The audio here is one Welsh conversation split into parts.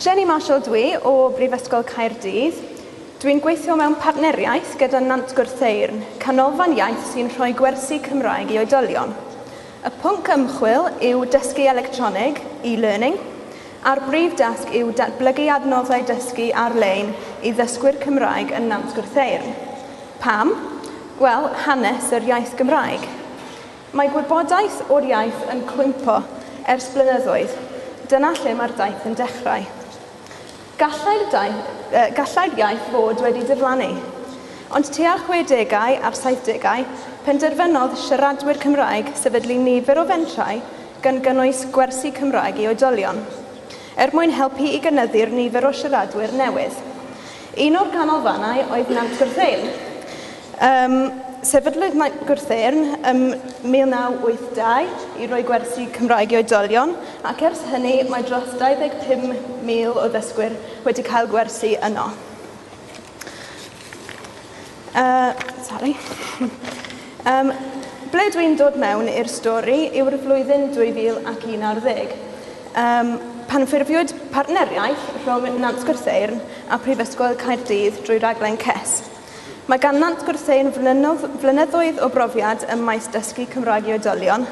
Jenny Marshall dwi o Brifysgol Caerdydd. Dwi'n gweithio mewn partneriaeth gyda Nant Gwrtheyrn, canolfan iaith sy'n rhoi gwersi Cymraeg i oedolion. Y pwnc ymchwil yw dysgu electronig, e-learning, a'r brif dasg yw datblygu adnoddau dysgu ar-lein i ddysgwyr Cymraeg yn Nant Gwrtheyrn. Pam? Wel, hanes yr iaith Gymraeg. Mae gwybodaeth o'r iaith yn cwympo ers blynyddoedd. Dyna lle mae'r daith yn dechrau. Gallai'r iaith fod wedi diflannu, ond tua'r 60au a'r 70au, penderfynodd siaradwyr Cymraeg sefydlu nifer o fentrau gan gynnwys gwersi Cymraeg i oedolion, mwyn helpu i gynyddu'r nifer o siaradwyr newydd. Un o'r canolfannau oedd Nant Gwrtheyrn. Sefydlodd Nant Gwrtheyrn ym 1982 i roi gwersi Cymraeg i oedolion, ac ers hynny mae dros 25,000 o ddysgwyr wedi cael gwersi yno. Ble dwi'n dod mewn i'r stori yw'r flwyddyn 2011. Pan ffurfiwyd partneriaeth rhwng Nant Gwrtheyrn a Prifysgol Caerdydd drwy raglen CES. Mae gan Nant Gwrtheyrn flynyddoedd o brofiad ym maes dysgu Cymraeg i oedolion,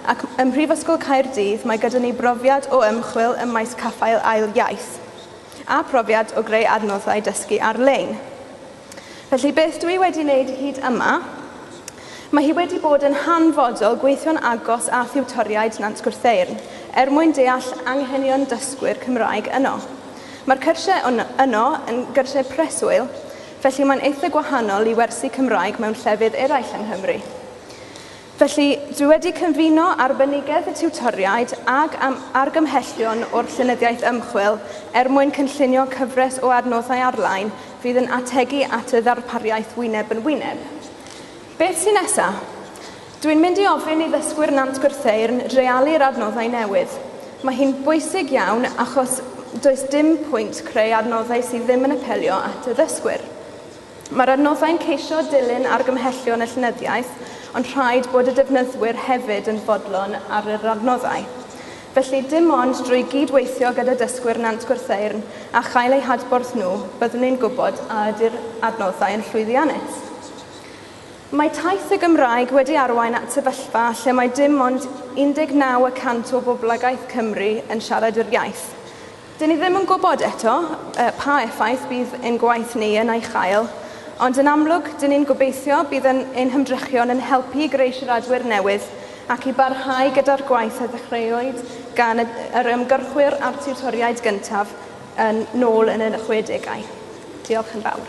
ac ym Mhrifysgol Caerdydd mae gyda ni brofiad o ymchwil ym maes caffael ail iaith, a profiad o greu adnoddau dysgu ar-lein. Felly beth dwi wedi wneud hyd yma, mae hi wedi bod yn hanfodol gweithio'n agos a thiwtoriaid Nant Gwrtheyrn, mwyn deall anghenion dysgwyr Cymraeg yno. Mae'r cyrsiau yno yn gyrsiau preswyl, felly mae'n eitha gwahanol i wersi Cymraeg mewn llefydd eraill yng Nghymru. Felly, dwi wedi cyfuno arbenigedd y tiwtoriaid ag argymhellion o'r llenyddiaeth ymchwil mwyn cynllunio cyfres o adnoddau ar-lein fydd yn ategu at y ddarpariaeth wyneb yn wyneb. Beth sy'n nesaf? Dwi'n mynd i ofyn i ddysgwyr Nant Gwrtheyrn realu'r adnoddau newydd. Mae hi'n bwysig iawn achos does dim pwynt creu adnoddau sydd ddim yn apelio at y ddysgwyr. Mae'r adnoddau'n ceisio dilyn argymhellion y llenyddiaeth, ond rhaid bod y defnyddwyr hefyd yn fodlon ar yr adnoddau. Felly dim ond drwy gydweithio gyda dysgwyr Nant Gwrtheyrn a chael eu hadborth nhw, byddwn ni'n gwybod a ydy'r adnoddau yn llwyddiannus. Mae taith y Gymraeg wedi arwain at sefyllfa lle mae dim ond 19% o boblogaeth Cymru yn siarad yr iaith. Dyn ni ddim yn gwybod eto pa effaith bydd ein gwaith ni yn ei chael, ond yn amlwg, dyn ni'n gobeithio bydd ein hymdrechion yn helpu greu siaradwyr newydd ac i barhau gyda'r gwaith a ddechreuwyd gan yr ymgyrchwyr a'r tiwtoriaid gyntaf nôl yn y 60au. Diolch yn fawr.